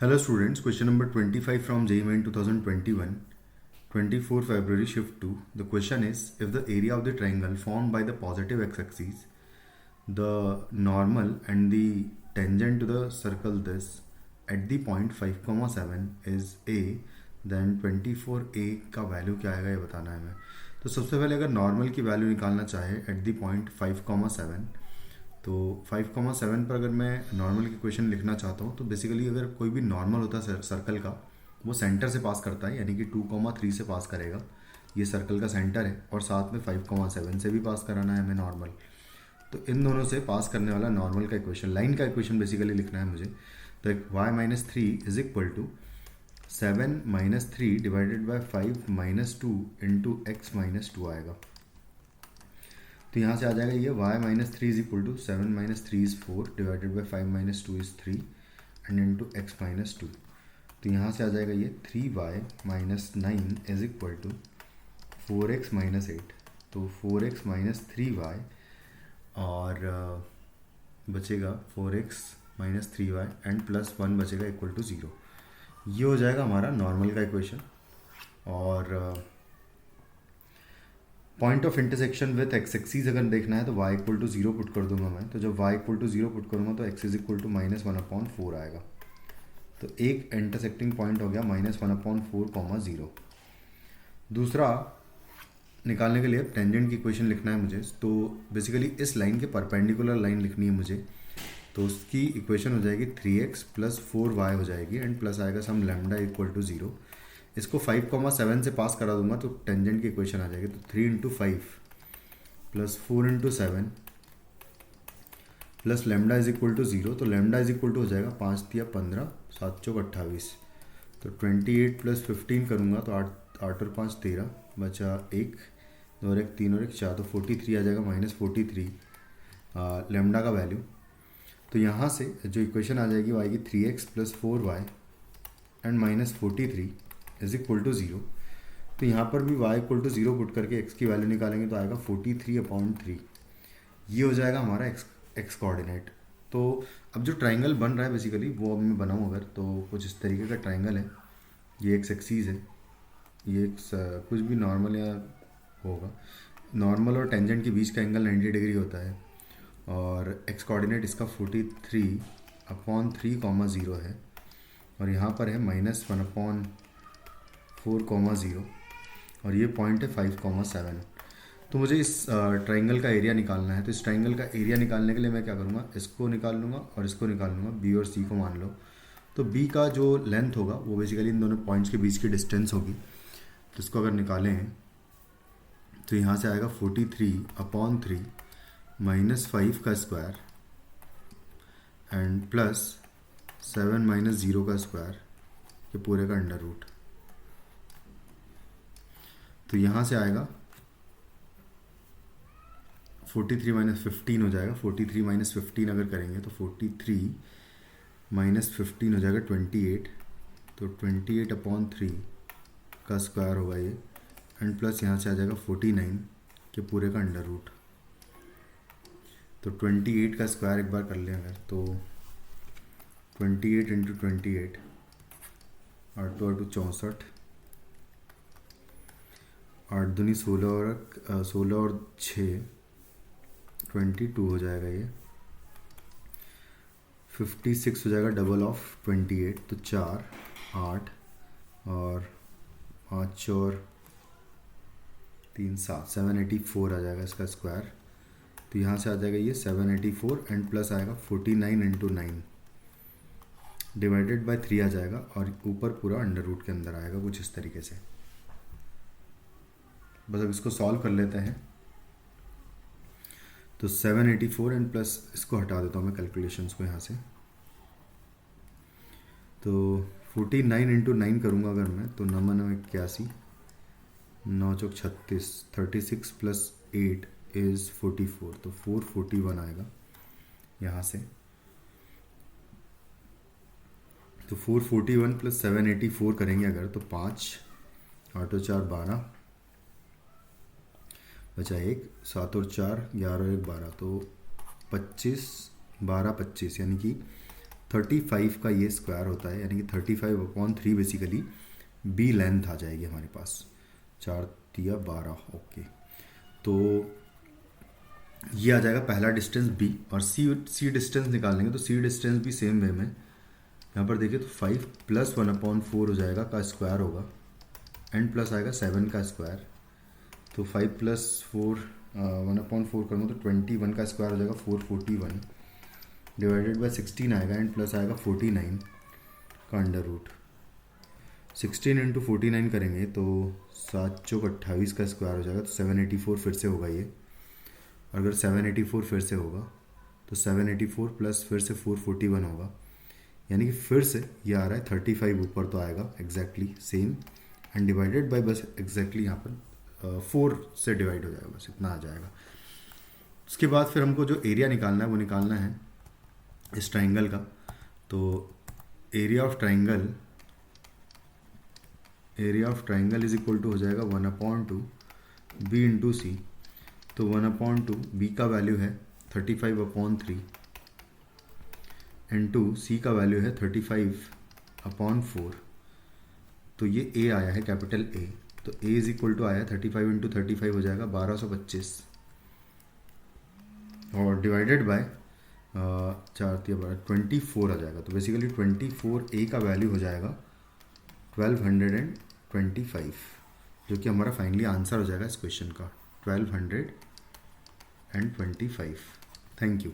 Hello students, question number 25 from JEE Main 2021, 24 February shift 2. The question is, if the area of the triangle formed by the positive x-axis, the normal and the tangent to the circle this at the point 5,7 is A, then 24A का value क्या आएगा ये बताना है हमें। तो सबसे पहले अगर नॉर्मल की वैल्यू निकालना चाहे एट द पॉइंट 5,7, तो 5,7 पर अगर मैं नॉर्मल की इक्वेशन लिखना चाहता हूँ तो बेसिकली अगर कोई भी नॉर्मल होता है सर्कल का, वो सेंटर से पास करता है, यानी कि 2,3 से पास करेगा। ये सर्कल का सेंटर है और साथ में 5,7 से भी पास कराना है हमें नॉर्मल। तो इन दोनों से पास करने वाला नॉर्मल का इक्वेशन, लाइन का इक्वेशन बेसिकली लिखना है मुझे। तो y-3 is equal to 7-3 divided by 5-2 into x-2 आएगा। तो यहाँ से आ जाएगा ये y-3 is equal to 7-3 is 4 divided by 5-2 is 3 and into x-2। तो यहाँ से आ जाएगा ये 3y-9 is equal to 4x-8। तो 4x-3y और बचेगा 4x-3y एंड प्लस 1 बचेगा इक्वल टू 0। ये हो जाएगा हमारा नॉर्मल का इक्वेशन। और point of intersection with x axis अगर देखना है तो y इक्वल टू 0 पुट कर दूंगा मैं। तो जब y इक्वल टू 0 पुट करूँगा तो x इज इक्वल टू -1/4 आएगा। तो एक इंटरसेक्टिंग पॉइंट हो गया -1/4, 0। दूसरा निकालने के लिए टेंजेंट की इक्वेशन लिखना है मुझे। तो बेसिकली इस लाइन के परपेंडिकुलर लाइन लिखनी है मुझे। तो उसकी इक्वेशन हो जाएगी 3x + 4y हो जाएगी एंड प्लस आएगा सम लैम्डा इक्वल टू 0। इसको 5,7 से पास करा दूंगा तो टेंजेंट की इक्वेशन आ जाएगी। तो 3 × 5 + 4 × 7 plus lambda is equal to 0। तो लैम्डा इज इक्वल टू हो जाएगा 5×3 = 15, 7×4 = 28। तो 28 + 15 करूँगा तो 8 और 5 13, बचा 1, 2 और 1 3 और 1 4। तो 43 आ जाएगा, -43 लैम्डा का वैल्यू। तो यहाँ से जो इक्वेशन आ जाएगी वो आएगी 3x + 4y and -43 is equal to 0। तो यहाँ पर भी y इक्वल टू 0 पुट करके x की वैल्यू निकालेंगे तो आएगा 43/3। ये हो जाएगा हमारा x कोऑर्डिनेट। तो अब जो ट्राइंगल बन रहा है बेसिकली वो अब मैं बनाऊँ अगर, तो कुछ इस तरीके का ट्राइंगल है। ये x एक्सीज है, ये कुछ भी नॉर्मल या होगा। नॉर्मल और टेंजेंट के बीच का एंगल 90 डिग्री होता है और x कोऑर्डिनेट इसका 43/3, 0 है और यहाँ पर है -1/4, 0 और ये पॉइंट है 5,7। तो मुझे इस ट्राइंगल का एरिया निकालना है। तो इस ट्राइंगल का एरिया निकालने के लिए मैं क्या करूँगा, इसको निकाल लूँगा और इसको निकाल लूँगा। b और c को मान लो। तो b का जो लेंथ होगा वो बेसिकली इन दोनों पॉइंट्स के बीच की डिस्टेंस होगी। तो इसको अगर निकालें तो यहाँ से आएगा 43/3 -5 का स्क्वायर एंड प्लस 7 - 0 का स्क्वायर, ये पूरे का अंडर रूट। तो यहाँ से आएगा 43 - 15 हो जाएगा। 43 - 15 अगर करेंगे तो 43 - 15 हो जाएगा 28। तो 28/3 का स्क्वायर होगा ये एंड प्लस यहाँ से आ जाएगा 49 के पूरे का अंडर रूट। तो 28 का स्क्वायर एक बार कर लें अगर, तो 28 × 28 8 2 8 64, 8 दूनी 16 और 6 22 हो जाएगा। ये 56 हो जाएगा, डबल ऑफ 28। तो 4 8 और 5 और 3 7, 784 आ जाएगा इसका स्क्वायर। तो यहाँ से आ जाएगा ये 784 एंड प्लस आएगा 49 × 9 डिवाइडेड बाय 3 आ जाएगा और ऊपर पूरा अंडर रूट के अंदर आएगा कुछ इस तरीके से। बस अब इसको सॉल्व कर लेते हैं। तो 784 एंड प्लस इसको हटा देता हूँ मैं कैलकुलेशंस को यहाँ से। तो 49 × 9 करूँगा अगर मैं, तो 9 9 81, 9 चौक 36, 36 + 8 इज़ 44। तो 441 आएगा यहाँ से। तो 441 + 784 करेंगे अगर, तो 5 8 और 4 12, बचा 1, 7 और 4 11 और 1 12। तो 25 12 25 यानी कि 35 का ये स्क्वायर होता है, यानी कि 35/3 बेसिकली बी लेंथ आ जाएगी हमारे पास। 4 या 12, ओके। तो ये आ जाएगा पहला डिस्टेंस बी, और सी डिस्टेंस निकालेंगे तो सी डिस्टेंस भी सेम वे में यहाँ पर देखिए तो 5 + 1/4 हो जाएगा का स्क्वायर होगा, एंड प्लस आएगा 7 का स्क्वायर। तो 5 + 4 1/4 करूँगा तो 21 का स्क्वायर हो जाएगा 441, डिवाइडेड बाय 16 आएगा, एंड प्लस आएगा 49 का अंडर रूट। 16 × 49 करेंगे तो 7 × 28 का स्क्वायर हो जाएगा, तो 784 फिर से होगा ये। और अगर 784 फिर से होगा तो 784 प्लस फिर से 441 होगा, यानी कि फिर से ये आ रहा है 35 ऊपर तो आएगा exactly same, and divided by बस एग्जैक्टली यहाँ पर 4 से डिवाइड हो जाएगा, बस इतना आ जाएगा। उसके बाद फिर हमको जो एरिया निकालना है वो निकालना है इस ट्राइंगल का। तो area of triangle is equal to हो जाएगा 1/2 बी इंटू सी। तो 1/2 बी का वैल्यू है 35/3 इंटू सी का वैल्यू है 35/4। तो ये ए आया है कैपिटल ए, तो ए इज इक्वल टू आया 35 × 35 हो जाएगा 1225, और डिवाइडेड बाय 4 या 12 24 आ जाएगा। तो बेसिकली 24 ए का वैल्यू हो जाएगा 1225, जो कि हमारा फाइनली आंसर हो जाएगा इस क्वेश्चन का 1225। Thank you.